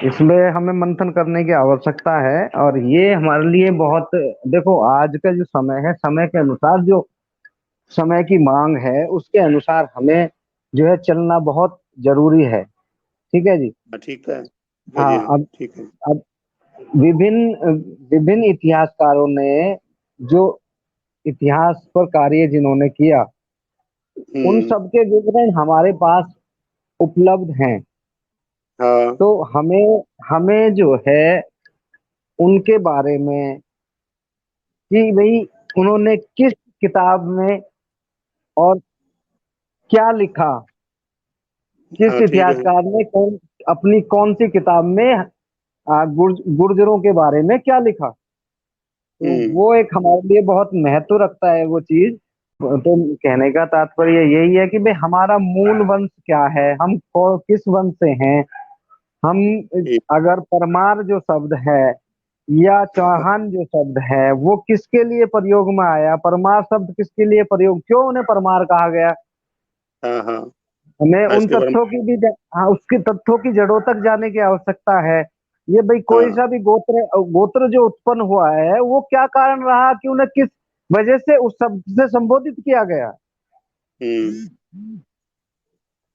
इसमें हमें मंथन करने की आवश्यकता है। और ये हमारे लिए बहुत, देखो आज का जो समय है, समय के अनुसार जो समय की मांग है उसके अनुसार हमें जो है चलना बहुत जरूरी है। ठीक है जी। हाँ ठीक है। हाँ जी हाँ। हाँ अब ठीक है। अब विभिन्न विभिन्न इतिहासकारों ने जो इतिहास पर कार्य जिन्होंने किया, उन हम्म। सब के विवरण हमारे पास उपलब्ध हैं। हाँ तो हमें हमें जो है उनके बारे में कि भाई उन्होंने किस किताब में और क्या लिखा, किस हाँ ठीक है। इतिहासकार ने अपनी कौन सी किताब में गुर्जरों के बारे में क्या लिखा। तो हम्म। वो एक हमारे लिए बहुत महत्व रखता है वो चीज। तो कहने का तात्पर्य यही है कि भाई हमारा मूल वंश क्या है, हम किस वंश से हैं। हम ठीक। अगर परमार जो शब्द है या चौहान जो शब्द है वो किसके लिए प्रयोग में आया, परमार शब्द किसके लिए प्रयोग, क्यों उन्हें परमार कहा गया। हाँ हाँ। हमें हाँ उन इसके बारे में। तथ्यों की भी हाँ, उसके तथ्यों की जड़ों तक जाने की आवश्यकता है। ये भाई कोई हाँ। सा भी गोत्र गोत्र जो उत्पन्न हुआ है वो क्या कारण रहा कि उन्हें किस वजह से उस शब्द से संबोधित किया गया। हम्म।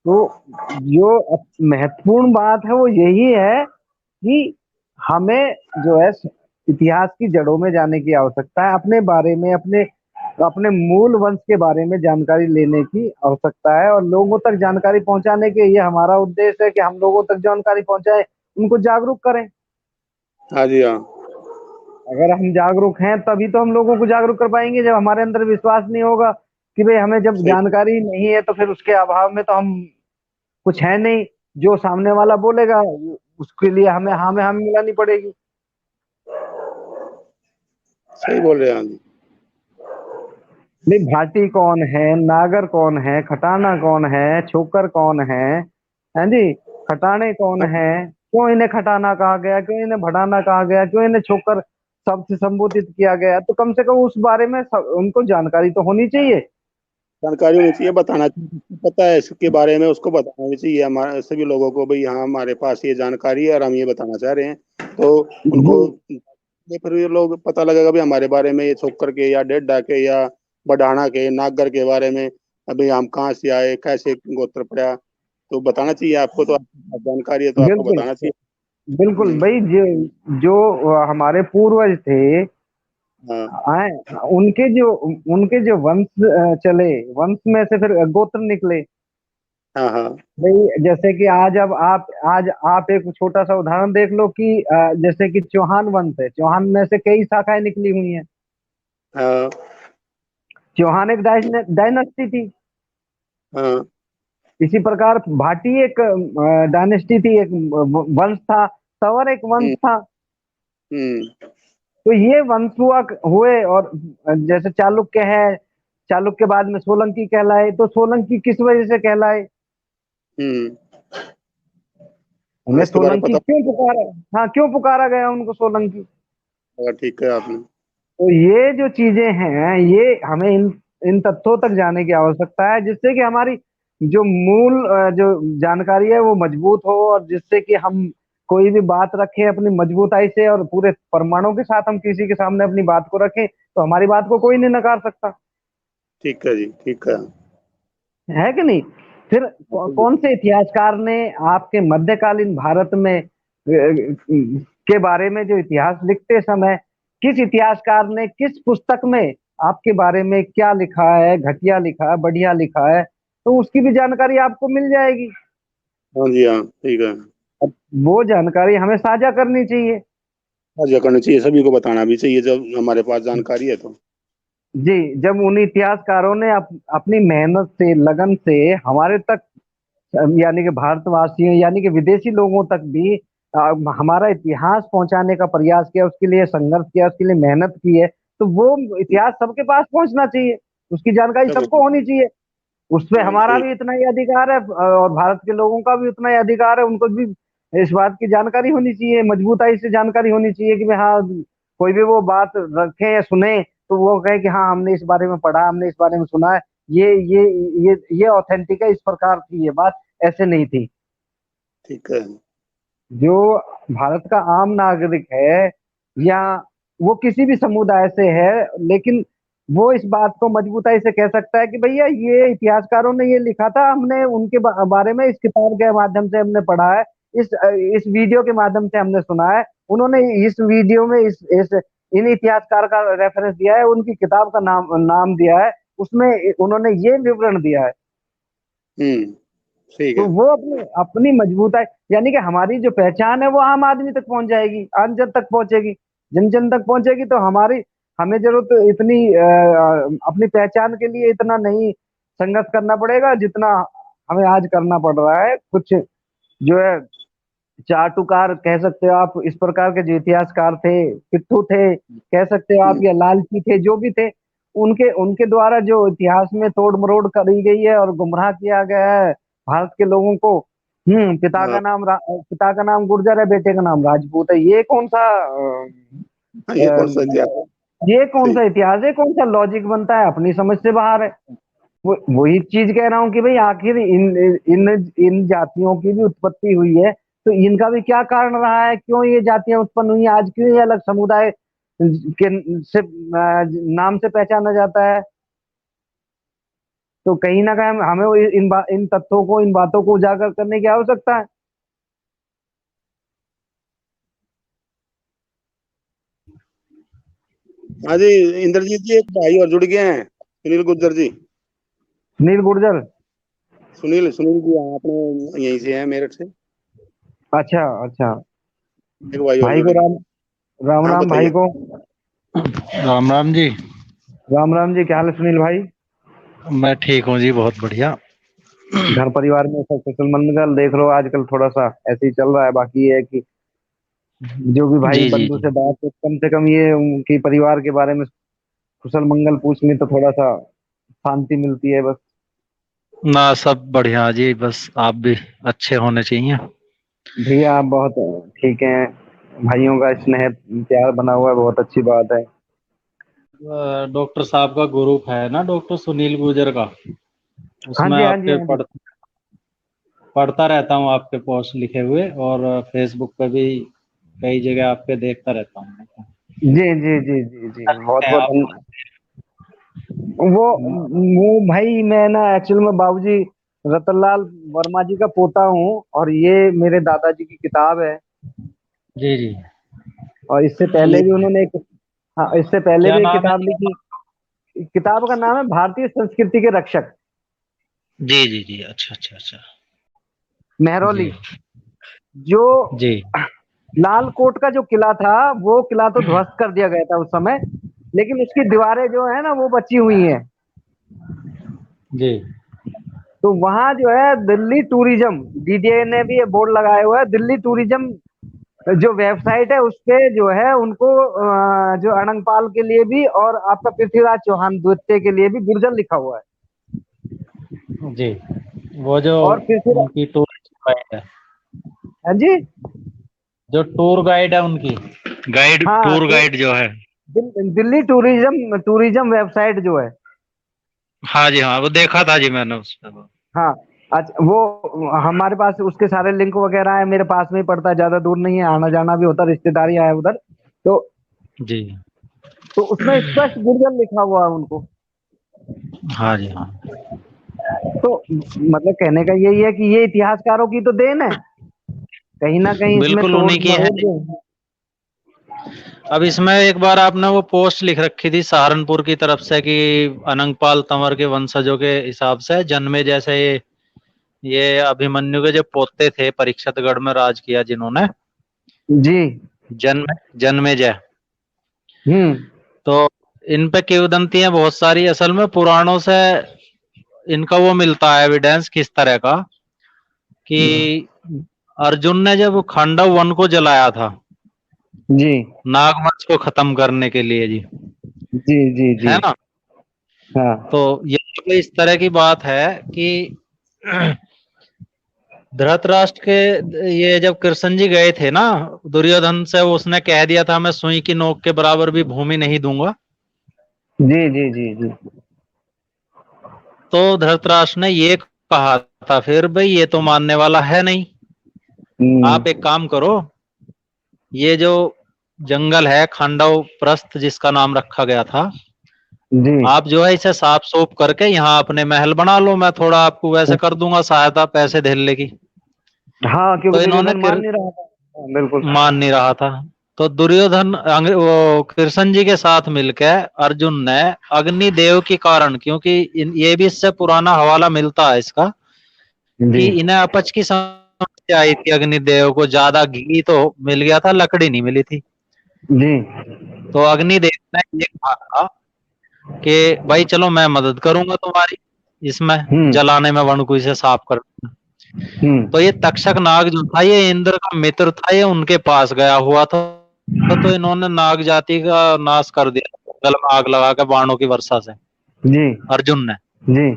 तो जो महत्वपूर्ण बात है वो यही है कि हमें जो है इतिहास की जड़ों में जाने की आवश्यकता है, अपने बारे में, अपने अपने मूल वंश के बारे में जानकारी लेने की आवश्यकता है। और लोगों तक जानकारी पहुंचाने के ये हमारा उद्देश्य है कि हम लोगों तक जानकारी पहुंचाए, उनको जागरूक करें। हाँ जी हाँ। अगर हम जागरूक हैं तभी तो हम लोगों को जागरूक कर पाएंगे। जब हमारे अंदर विश्वास नहीं होगा कि भाई हमें जब सही। जानकारी नहीं है तो फिर उसके अभाव में तो हम कुछ है नहीं। जो सामने वाला बोलेगा उसके लिए हमें हाँ में हाँ मिलानी पड़ेगी। सही बोल रहे हैं हाँ जी। भाई भाटी कौन है, नागर कौन है, खटाना कौन है, छोकर कौन है जी, खटाने कौन है, क्यों इन्हें खटाना कहा गया, क्यों इन्हें भटाना कहा गया, क्यों इन्हें छोकर शब्द से संबोधित किया गया। तो कम से कम उस बारे में उनको जानकारी तो होनी चाहिए। जानकारी होनी चाहिए, बताना चाहिए, जिसको पता है इसके बारे में उसको बताना भी चाहिए हमारे सभी लोगों को, भाई हाँ हमारे पास ये जानकारी है और हम ये बताना चाह रहे हैं। तो जी उनको ये फिर ये लोग पता लगेगा भी हमारे बारे में, ये छोकर के या डेड्डा के या बढ़ाना के नागर के बारे में, अभी हम कहाँ से आए, कैसे गोत्र पड़ा, तो बताना चाहिए आपको। तो आपके पास जानकारी है तो आपको बिल्कुल बताना चाहिए। बिल्कुल हम्म। भाई। जो हमारे पूर्वज थे, हाँ आए, उनके जो वंश चले, वंश में से फिर गोत्र निकले। हाँ हाँ भाई जैसे कि आज आप एक छोटा सा उदाहरण देख लो कि जैसे कि चौहान वंश है, चौहान में से कई शाखाएं निकली हुई हैं। हाँ चौहान एक डायनेस्टी थी। हाँ। इसी प्रकार भाटी एक डायनेस्टी थी, एक वंश था। तंवर एक वंश हम्म। था। हम्म। तो ये वंश हुए। और जैसे चालुक्य है, चालुक्य बाद में सोलंकी कहलाए। तो सोलंकी किस वजह से कहलाए, हम्म। हाँ उन्हें इसके बारे में सोलंकी पता क्यों पुकारा, हाँ क्यों पुकारा गया उनको सोलंकी। होगा, ठीक है आपने। तो ये जो चीजें हैं ये हमें इन तथ्यों तक जाने की आवश्यकता है, जिससे कि हमारी जो मूल जो जानकारी है वो मजबूत हो, और जिससे कि हम कोई भी बात रखें अपनी मजबूताई से और पूरे प्रमाणों के साथ हम किसी के सामने अपनी बात को रखें तो हमारी बात को कोई नहीं नकार सकता। ठीक है जी ठीक है। है कि नहीं। फिर कौन से इतिहासकार ने आपके मध्यकालीन भारत में के बारे में जो इतिहास लिखते समय किस इतिहासकार ने किस पुस्तक में आपके बारे में क्या लिखा है, घटिया लिखा है, बढ़िया लिखा है, तो उसकी भी जानकारी आपको मिल जाएगी। हाँ जी हाँ ठीक है। अब वो जानकारी हमें साझा करनी चाहिए। साझा करना चाहिए, सभी को बताना भी चाहिए जब हमारे पास जानकारी है तो। जी। जब उन इतिहासकारों ने अपनी मेहनत से, लगन से हमारे तक, यानी कि भारतवासियों यानी कि विदेशी लोगों तक भी अ, हमारा इतिहास पहुंचाने का प्रयास किया, उसके लिए संघर्ष किया, उसके लिए मेहनत की है, तो वो इतिहास सबके पास पहुंचना चाहिए, उसकी जानकारी सब सबको होनी चाहिए। उसपे हाँ हमारा सही। भी इतना ही अधिकार है और भारत के लोगों का भी उतना ही अधिकार है, उनको भी इस बात की जानकारी होनी चाहिए, मजबूताई से जानकारी होनी चाहिए कि भाई हाँ कोई भी वो बात रखे या सुने तो वो कहे कि हाँ हमने इस बारे में पढ़ा, हमने इस बारे में सुना है, ये ये ये ऑथेंटिक है, इस प्रकार थी ये बात, ऐसे नहीं थी। ठीक है। जो भारत का आम नागरिक है, या वो किसी भी समुदाय से है, लेकिन वो इस बात को मजबूताई से कह सकता है कि भैया ये इतिहासकारों ने ये लिखा था, हमने उनके बारे में इस किताब के माध्यम से हमने पढ़ा है, इस वीडियो के माध्यम से हमने सुना है, उन्होंने इस वीडियो में इस इन इतिहासकार का रेफरेंस दिया है, उनकी किताब का नाम नाम दिया है, उसमें उन्होंने ये विवरण दिया है। ठीक तो है। वो अपनी अपनी मजबूताई, यानी कि हमारी जो पहचान है वो आम आदमी तक पहुंच जाएगी, आम जन तक पहुंचेगी, जन जन तक पहुंचेगी, तो हमारी हमें जरूरत इतनी अपनी पहचान के लिए इतना नहीं संघर्ष करना पड़ेगा जितना हमें आज करना पड़ रहा है। कुछ जो है चाटुकार कह सकते हो आप, इस प्रकार के जो इतिहासकार थे, पिट्ठू थे कह सकते हो आप, हम्म, या लालची थे, जो भी थे, उनके उनके द्वारा जो इतिहास में तोड़ मरोड़ करी गई है और गुमराह किया गया है भारत के लोगों को। हाँ पिता का नाम गुर्जर है, बेटे का नाम राजपूत है, ये कौन सा हाँ, अ, ये कौन सा इतिहास है? ये कौन सा ठीक। इतिहास है, कौन सा लॉजिक बनता है, अपनी समझ से बाहर है। वही चीज कह रहा हूँ कि भाई आखिर इन इन इन जातियों की भी उत्पत्ति हुई है, तो इनका भी क्या कारण रहा है, क्यों ये जातियां उत्पन्न हुई, आज क्यों ये अलग समुदाय के से नाम से पहचाना जाता है। तो कहीं ना कहीं हमें इन तथ्यों को, इन बातों को उजागर करने की आवश्यकता है। हाँ जी, इंद्रजीत जी, एक भाई और जुड़ गए हैं, सुनील गुर्जर जी। सुनील गुर्जर। सुनील सुनील जी, हाँ, अपने यहीं से हैं, मेरठ से। अच्छा अच्छा। एक भाई और भाई जुड़ को गए। राम राम हाँ राम भाई बताइए। को। राम राम जी। राम राम जी, क्या हाल है सुनील भाई? मैं ठीक हूँ जी, बहुत बढ़िया। घर परिवार में सब कुशल मंगल? देख लो आजकल थोड़ा सा ऐसे ही चल रहा है, बाकी ये है कि जो भी भाई जी जी बंधु जी। से बात हो, कम से कम ये उनके परिवार के बारे में कुशल मंगल पूछ ले तो थोड़ा सा शांति मिलती है बस। ना सब बढ़िया जी, बस आप भी अच्छे होने चाहिए। भैया आप बहुत ठीक हैं, भाइयों का स्नेह प्यार बना हुआ है, बहुत अच्छी बात है। डॉक्टर साहब का ग्रुप है ना, डॉक्टर सुनील गुर्जर का, हाँ उसमें जी हाँ जी आपके हाँ जी। पढ़ता रहता हूँ आपके पोस्ट लिखे हुए, और फेसबुक पे भी कई जगह आपके देखता रहता हूँ। जी जी जी जी जी, बहुत हैं बहुत आप? वो भाई मैं ना एक्चुअल में बाबूजी रतनलाल वर्मा जी का पोता हूँ, और ये मेरे दादाजी की किताब है। जी जी। और इससे ये पहले भी उन्होंने एक, हाँ इससे पहले क्या भी एक नाम है? किताब लिखी। किताब का नाम है भारतीय संस्कृति के रक्षक, जी जी जी, अच्छा अच्छा अच्छा। मेहरौली। जी जो जी लाल कोट का जो किला था, वो किला तो ध्वस्त कर दिया गया था उस समय, लेकिन उसकी दीवारें जो है ना वो बची हुई हैं। जी तो वहां जो है दिल्ली टूरिज्म, डीडीए ने भी ये बोर्ड लगाया हुआ है, दिल्ली टूरिज्म जो वेबसाइट है उस पे जो है उनको जो अड़ंगपाल के लिए भी और आपका पृथ्वीराज चौहान द्वितीय के लिए भी गुर्जर लिखा हुआ है। जी। वो जो और पृथ्वीराज, उनकी टूरिस्ट गाइड है, हाँ जी, जो टूर गाइड है उनकी, गाइड हाँ टूर गाइड जो है। दिल्ली टूरिज्म टूरिज्म वेबसाइट जो है। हाँ जी हाँ, वो देखा था जी मैंने उस पे। हाँ, अच्छा वो हमारे पास उसके सारे लिंक वगैरह है, मेरे पास में ही पड़ता है, ज्यादा दूर नहीं है, आना जाना भी होता है, रिश्तेदारी है उधर। तो जी उसमें स्पष्ट गुर्जर लिखा हुआ है उनको। हाँ जी हाँ, तो मतलब कहने का यही है कि ये इतिहासकारों की तो देन है, कहीं ना कहीं इसमें बिल्कुल तोड़ उन्हीं की है। मरोड़ जो, अब इसमें एक बार आपने वो पोस्ट लिख रखी थी सहारनपुर की तरफ से कि अनंगपाल तंवर के वंशजों के हिसाब से जन्मे जैसे ये अभिमन्यु के जो पोते थे, परीक्षितगढ़ में राज किया जिन्होंने, जी, जन्म जन्मेजय। हम्म, तो इन पे किंवदंतियां बहुत सारी, असल में पुराणों से इनका वो मिलता है एविडेंस किस तरह का, कि अर्जुन ने जब खांडव वन को जलाया था जी नागवंश को खत्म करने के लिए जी, जी जी जी, है ना, तो हाँ ये इस तरह की बात है कि धृतराष्ट्र के ये जब कृष्ण जी गए थे ना दुर्योधन से, उसने कह दिया था मैं सुई की नोक के बराबर भी भूमि नहीं दूंगा। जी जी जी जी, तो धृतराष्ट्र ने ये कहा था फिर भाई ये तो मानने वाला है नहीं, आप एक काम करो, ये जो जंगल है खांडव प्रस्थ जिसका नाम रखा गया था, जी आप जो है इसे साफ सूफ करके यहाँ अपने महल बना लो, मैं थोड़ा आपको वैसे कर दूंगा सहायता पैसे धेले की। हाँ, क्योंकि तो इन्होंने दुर्योधन मान नहीं रहा था। हाँ, बिल्कुल। मान नहीं रहा था, तो दुर्योधन वो कृष्ण जी के साथ मिलकर अर्जुन ने अग्निदेव के कारण, क्योंकि ये भी इससे पुराना हवाला मिलता है इसका, जी कि इन्हें अपच की समस्या आई थी, अग्निदेव को ज्यादा घी तो मिल गया था, लकड़ी नहीं मिली थी। जी तो अग्निदेव ने ये कहा कि भाई चलो मैं मदद करूंगा तुम्हारी इसमें जलाने में, वन को इसे साफ कर। तो ये तक्षक नाग जो था ये इंद्र का मित्र था, ये उनके पास गया हुआ था, तो इन्होंने नाग जाति का नाश कर दिया, जंगल में आग लगा के बाणों की वर्षा से, जी अर्जुन ने। जी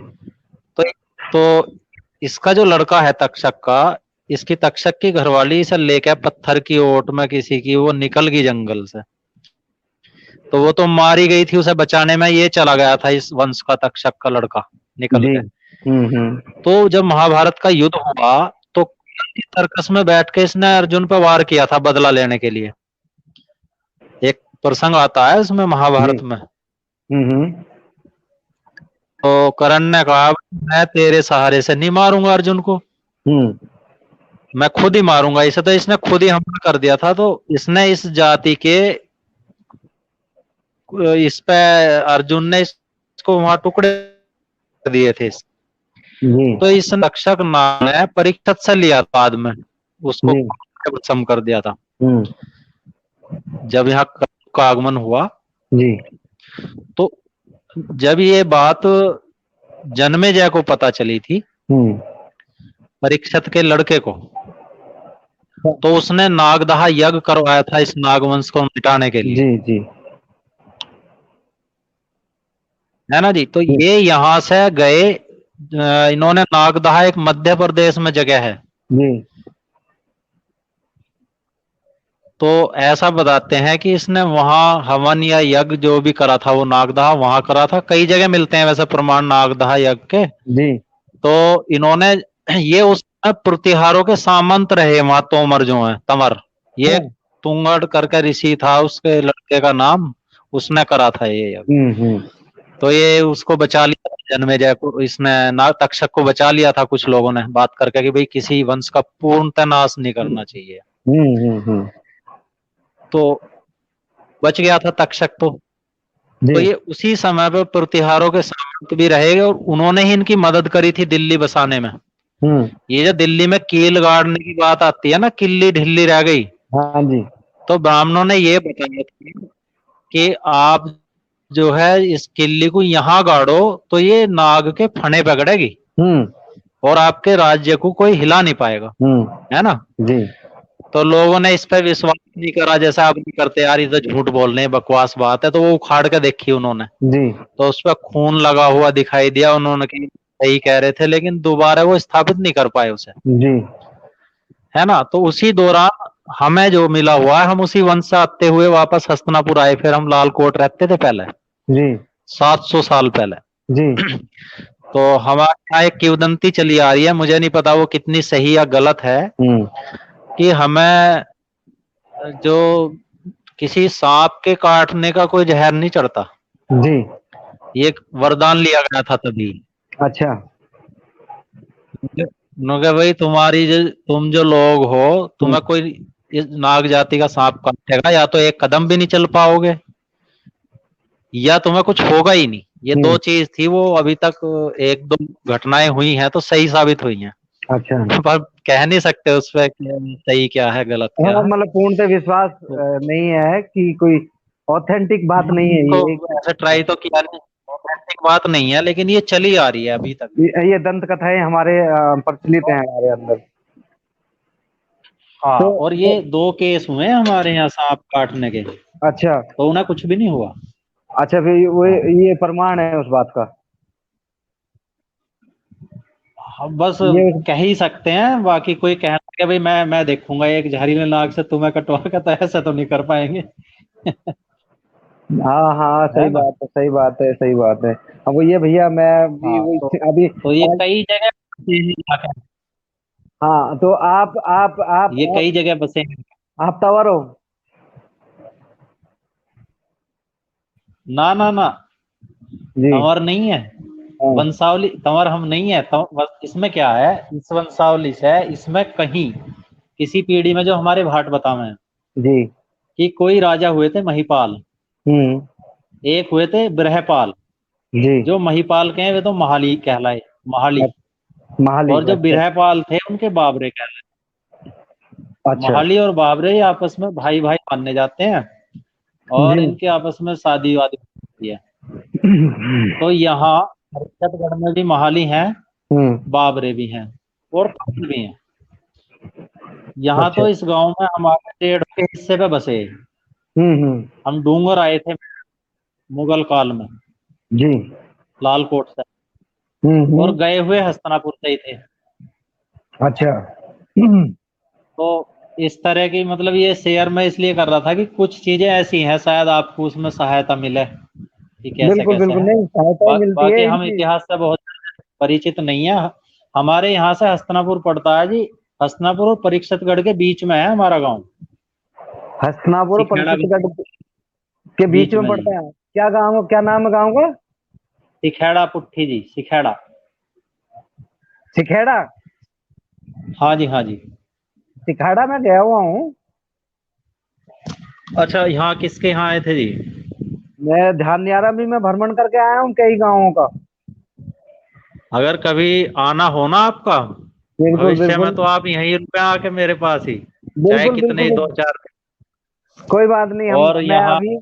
तो इसका जो लड़का है तक्षक का, इसकी तक्षक की घरवाली इसे लेकर पत्थर की ओट में किसी की वो निकल गई जंगल से, तो वो तो मारी गई थी, उसे बचाने में ये चला गया था इस वंश का तक्षक का लड़का निकल जी के। तो जब महाभारत का युद्ध हुआ तो सर्कस में बैठ के इसने अर्जुन पर वार किया था बदला लेने के लिए, एक प्रसंग आता है उसमें महाभारत में। तो कर्ण ने कहा मैं तेरे सहारे से नहीं मारूंगा अर्जुन को, मैं खुद ही मारूंगा इसे, तो इसने खुद ही हमला कर दिया था। तो इसने इस जाति के इस पे अर्जुन ने इसको वहां टुकड़े दिए थे। तो इस रक्षक नाम ने परीक्षित से लिया बाद में, उसको सम कर दिया था जब यहाँ का आगमन हुआ। जी तो जब ये बात जन्मेजय को पता चली थी, परीक्षित के लड़के को, तो उसने नागदहा यज्ञ करवाया था इस नागवंश को मिटाने के लिए। जी जी है ना जी। तो ये यहाँ से गए, इन्होंने नागदहा एक मध्य प्रदेश में जगह है जी तो ऐसा बताते हैं कि इसने वहां हवन या यज्ञ जो भी करा था वो नागदहा वहां करा था। कई जगह मिलते हैं वैसे प्रमाण नागदहा यज्ञ के। जी तो इन्होंने ये उस प्रतिहारों के सामंत रहे वहां, तोमर जो है तमर, ये तुंगड़ करके ऋषि था उसके लड़के का नाम, उसने करा था ये यज्ञ। तो ये उसको बचा लिया जन्मेजय को, इसने तक्षक को बचा लिया था कुछ लोगों ने बात करके कि भाई किसी वंश का पूर्णतः नाश नहीं करना चाहिए। तो बच गया था तक्षक। तो ये उसी समय पर प्रतिहारों के सामंत भी रहे और उन्होंने ही इनकी मदद करी थी दिल्ली बसाने में। ये जो दिल्ली में कील गाड़ने की बात आती है ना, किल्ली ढिल्ली रह गई, हाँ जी, तो ब्राह्मणों ने ये बताया था कि आप जो है इस किल्ली को यहाँ गाड़ो तो ये नाग के फने पकड़ेगी और आपके राज्य को कोई हिला नहीं पाएगा, है ना जी। तो लोगों ने इस पर विश्वास नहीं करा, जैसा आप नहीं करते यार ये तो झूठ बोल रहे हैं, बकवास बात है। तो वो उखाड़ के देखी उन्होंने जी तो उस पर खून लगा हुआ दिखाई दिया। उन्होंने कि सही कह रहे थे, लेकिन दोबारा वो स्थापित नहीं कर पाए उसे, जी है ना। तो उसी दौरान हमें जो मिला हुआ है, हम उसी वंश से आते हुए वापस हस्तिनापुर आए, फिर हम लालकोट रहते थे पहले जी 700 साल पहले। जी तो हमारे यहाँ एक किंवदंती चली आ रही है, मुझे नहीं पता वो कितनी सही या गलत है, कि हमें जो किसी सांप के काटने का कोई जहर नहीं चढ़ता जी। ये एक वरदान लिया गया था तभी। अच्छा। उन्होंने कहा भाई तुम जो लोग हो, तुम्हें कोई इस नाग जाति का सांप काटेगा, या तो एक कदम भी नहीं चल पाओगे या तुम्हें कुछ होगा ही नहीं। ये दो चीज थी, वो अभी तक एक दो घटनाएं हुई हैं तो सही साबित हुई हैं। अच्छा। पर कह नहीं सकते उस पर सही क्या है गलत क्या है। मतलब पूर्णतः विश्वास नहीं है कि कोई ऑथेंटिक बात नहीं है ये। ऐसे ट्राई तो किया नहीं, ऑथेंटिक बात नहीं है, लेकिन ये चली आ रही है अभी तक। ये दंत कथाएं हमारे प्रचलित हैं हमारे अंदर। हाँ तो, और ये 2 केस हुए हैं हमारे यहाँ सांप काटने के। अच्छा। तो उन्हें कुछ भी नहीं हुआ। अच्छा, फिर वो ये प्रमाण है उस बात का। बस कह ही सकते हैं, बाकी कोई कहना कि भाई मैं देखूंगा एक जहरीले नाग से तुम्हें कटवा के, तो ऐसा तो नहीं कर पाएंगे। हाँ हाँ, सही बात है, सही बात है, सही बात है। अब वो ये भैया मैं भी हाँ, वो तो अभी ये कई जगह हाँ तो आप ये कई जगह बसे हैं। आप तंवर हो? ना ना ना, जी। तंवर नहीं है। हाँ। वंशावली तंवर हम नहीं है। इसमें क्या है, इस वंशावली से इसमें कहीं किसी पीढ़ी में जो हमारे भाट बतावे हैं जी। कि कोई राजा हुए थे महिपाल, हम्म। एक हुए थे बृहपाल। जी। जो महिपाल के हैं वे तो महाली कहलाए, महाली। महाली, और जो अच्छा। बिरहपाल थे उनके बाबरे कहलाए। अच्छा। महाली और बाबरे ये आपस में भाई भाई मानने जाते हैं, जी। और इनके आपस में शादी वादी होती है। तो यहाँ छत्तीसगढ़ में भी महाली हैं, हम्म। बाबरे भी हैं, और पाल भी हैं। यहाँ अच्छा। तो इस गांव में हमारे 1.5 के हिस्से पे बसे। हम्म। हम डूंगर आए थे मुगल काल में, जी। लालकोट से, और हम्म। गए हुए हस्तिनापुर से ही थे। अच्छा। तो इस तरह की मतलब ये शेयर मैं इसलिए कर रहा था कि कुछ चीजें ऐसी हैं, शायद आपको उसमें सहायता मिले कि कैसे बिल्कुल कैसे बिल्कुल, है। नहीं सहायता ही मिलती है बाकी हम इनकी। इतिहास से बहुत परिचित नहीं है। हमारे यहाँ से हस्तिनापुर पड़ता है जी। हस्तिनापुर और परीक्षितगढ़ के बीच में है हमारा गांव। हस्तिनापुर और सिखेड़ा भी परीक्षितगढ़ के बीच बीच में में जी। पड़ता है? क्या गाँव, क्या नाम है गाँव का? सिखेड़ा पुट्ठी जी, सिखेड़ा। सिखेड़ा? हाँ जी, हाँ जी। सिखाड़ा मैं गया हुआ हूँ। अच्छा, यहाँ किसके यहाँ आए थे जी? मैं ध्यानियारा भी मैं भ्रमण करके आया हूँ कई गाँवों का। अगर कभी आना हो ना आपका बिल्कुल भविष्य में, बिल्कुल। तो आप यहीं रुपए आके मेरे पास ही, चाहे बिल्कुल कितने ही बिल्कुल, 2-4। कोई बात नहीं, हम और मैं यहाँ अभी। जी।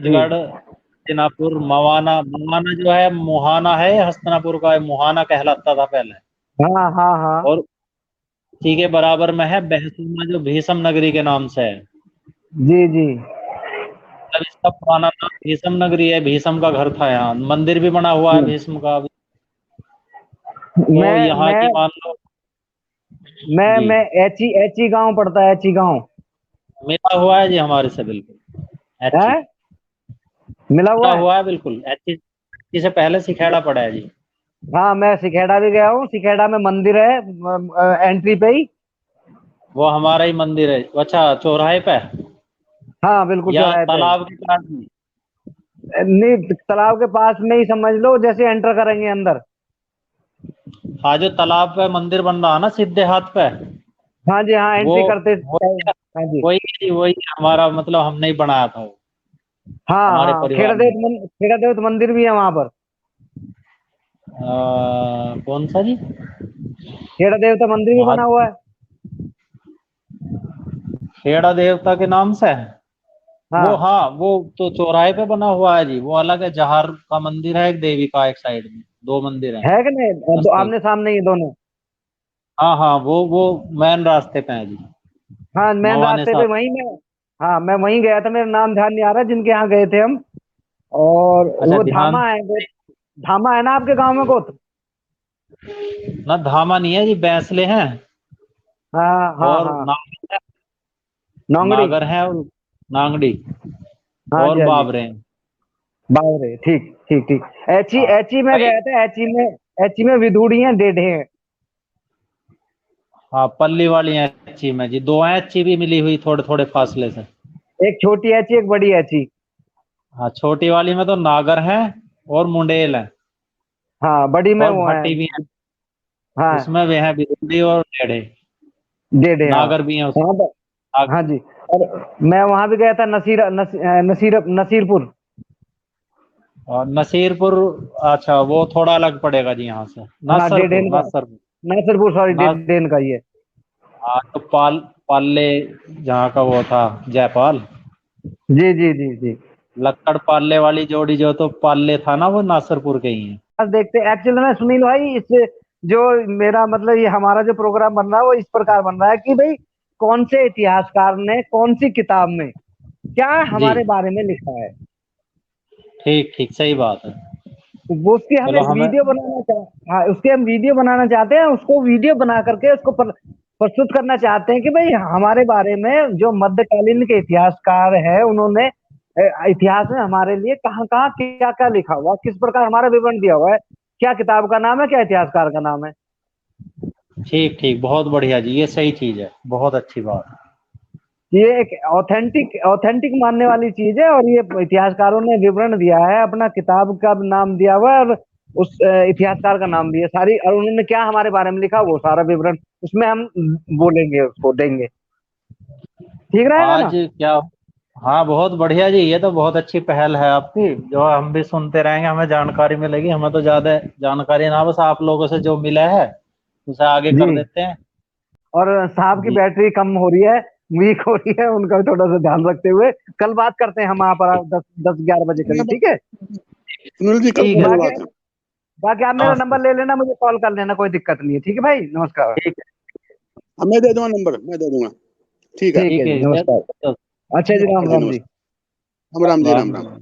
छत्तीसगढ़, हस्तिनापुर, मवाना। मवाना जो है मुहाना है, हस्तिनापुर का है, मुहाना कहलाता था पहले। हाँ हाँ हाँ। और इसी के बराबर में है बहसुना, जो भीषम नगरी के नाम से है। जी जी। मतलब इसका पुराना नाम भीषम नगरी है, भीषम का घर था यहाँ, मंदिर भी बना हुआ है जी। भीष्म का भी। तो मैं यहाँ मैं की मान लो जी, मैं एची एची गांव पड़ता है, एची गांव। मिला हुआ है जी हमारे से बिल्कुल। है, एची मिला मिला हुआ है। हुआ है बिल्कुल। एची से पहले सिखेड़ा पड़ा है जी। हाँ मैं सिखेड़ा भी गया हूँ, सिखेड़ा में मंदिर है एंट्री पे ही। वो हमारा ही मंदिर है। अच्छा, चौराहे पे हाँ बिल्कुल या चौराहे पे ही। तालाब के पास में? नहीं, तालाब के पास में ही समझ लो, जैसे एंटर करेंगे अंदर। हाँ, जो तालाब पे मंदिर बन रहा है ना सीधे हाथ पे, हाँ जी, हाँ वो एंट्री करते वही हाँ जी। वही वही हमारा, मतलब हमने ही बनाया था वो, हाँ हमारे हाँ, परिवार ने। खेड़ा देव मंदिर भी है वहां पर। कौन सा जी? खेड़ा देवता मंदिर भी बना महा हुआ है। खेड़ा देवता के नाम से है वो। हाँ। हाँ, वो तो चौराहे पे बना हुआ है जी। वो अलग है, जहार का मंदिर है, एक देवी का एक साइड में, 2 मंदिर हैं है कि नहीं, तो नजदीक। आमने सामने ही दोनों। हाँ हाँ, वो मेन रास्ते पे है जी, हाँ मेन मवाने रास्ते पे साहब। वहीं में। हाँ मैं वहीं गया था, मेरा नाम ध्यान नहीं आ रहा जिनके यहाँ गए थे हम। और अच्छा, वो ध्यान। धामा है, वो धामा है ना आपके गांव में कुछ? ना, धामा नहीं है जी, बैंसले हैं। हाँ हाँ और हाँ। नागर नौंगड़ी। नागर है, और नांगड़ी, हाँ जी और हाँ जी। बाबरे हैं। बावरे, ठीक ठीक ठीक। एची, हाँ एची में भाई। गया था, एची में विधुड़ी हैं, डेढ़े हैं। हाँ, पल्ली वाली है अच्छी में जी, 2 हैं अच्छी भी मिली हुई थोड़े थोड़े फासले से। एक छोटी एची, एक बड़ी एची। हाँ, छोटी वाली में तो नागर है और मुंडेल है, हाँ बड़ी में और वो है। भाटी भी है। हाँ उसमें वे है बिरुली और टेढ़े। डेढ़े, हाँ। नागर भी है उसमें। हाँ हाँ जी। और मैं वहां भी गया था, नसीरपुर। और नसीरपुर, अच्छा वो थोड़ा अलग पड़ेगा जी यहाँ से। हाँ नसरपुर, डेढ़ेन का, नसरपुर। नसरपुर सॉरी, नस डेढ़ेन का ये। हाँ, तो पाले जहाँ का वो था, जयपाल। जी जी जी जी। लक्कड़ पाले वाली जोड़ी जो तो पाले था ना, वो नासरपुर के ही है। बस देखते एक्चुअली में सुनील भाई, इस जो मेरा मतलब ये हमारा जो प्रोग्राम बन रहा है वो इस प्रकार बन रहा है कि भाई कौन से इतिहासकार ने कौन सी किताब में क्या जी, हमारे बारे में लिखा है, ठीक ठीक, सही बात है। तो वो उसकी हम चलो एक हमें। वीडियो बनाना हाँ उसके हम वीडियो बनाना चाहते हैं, उसको वीडियो बना करके उसको प्रस्तुत करना चाहते हैं कि भाई हमारे बारे में जो मध्यकालीन के इतिहासकार है उन्होंने इतिहास में हमारे लिए कहाँ कहाँ क्या क्या लिखा हुआ, किस प्रकार हमारा विवरण दिया हुआ है, क्या किताब का नाम है, क्या इतिहासकार का नाम है। ठीक ठीक, बहुत बढ़िया जी, ये सही चीज है, बहुत अच्छी बात। ये एक ऑथेंटिक मानने वाली चीज है, और ये इतिहासकारों ने विवरण दिया है, अपना किताब का नाम दिया हुआ है और उस इतिहासकार का नाम भी है सारी, और उन्होंने क्या हमारे बारे में लिखा वो सारा विवरण उसमें हम बोलेंगे, उसको देंगे। ठीक रहेगा आज ना? क्या, हाँ बहुत बढ़िया जी, ये तो बहुत अच्छी पहल है आपकी, जो हम भी सुनते रहेंगे, हमें जानकारी मिलेगी। हमें तो ज्यादा जानकारी ना, बस आप लोगों से जो मिला है उसे आगे जी। कर देते हैं। और साहब की जी बैटरी कम हो रही है, वीक हो रही है, उनका भी थोड़ा सा ध्यान रखते हुए कल बात करते हैं हम वहां पर 10-11 बजे करीब, ठीक है? सुनील जी कल ठीक है। करेंगे बाकी बात। बाकी आप मेरा नमस्ते। नंबर ले लेना, मुझे कॉल कर लेना, कोई दिक्कत नहीं है। ठीक है भाई, नमस्कार। ठीक है। हाँ मैं दे दूंगा नंबर, मैं दे दूंगा। ठीक है। ठीक ठीक है है जी, जी, नमस्कार। अच्छा जी, राम नमस्कार जी, राम जी। नमस्कार। राम राम जी, राम राम। वाह।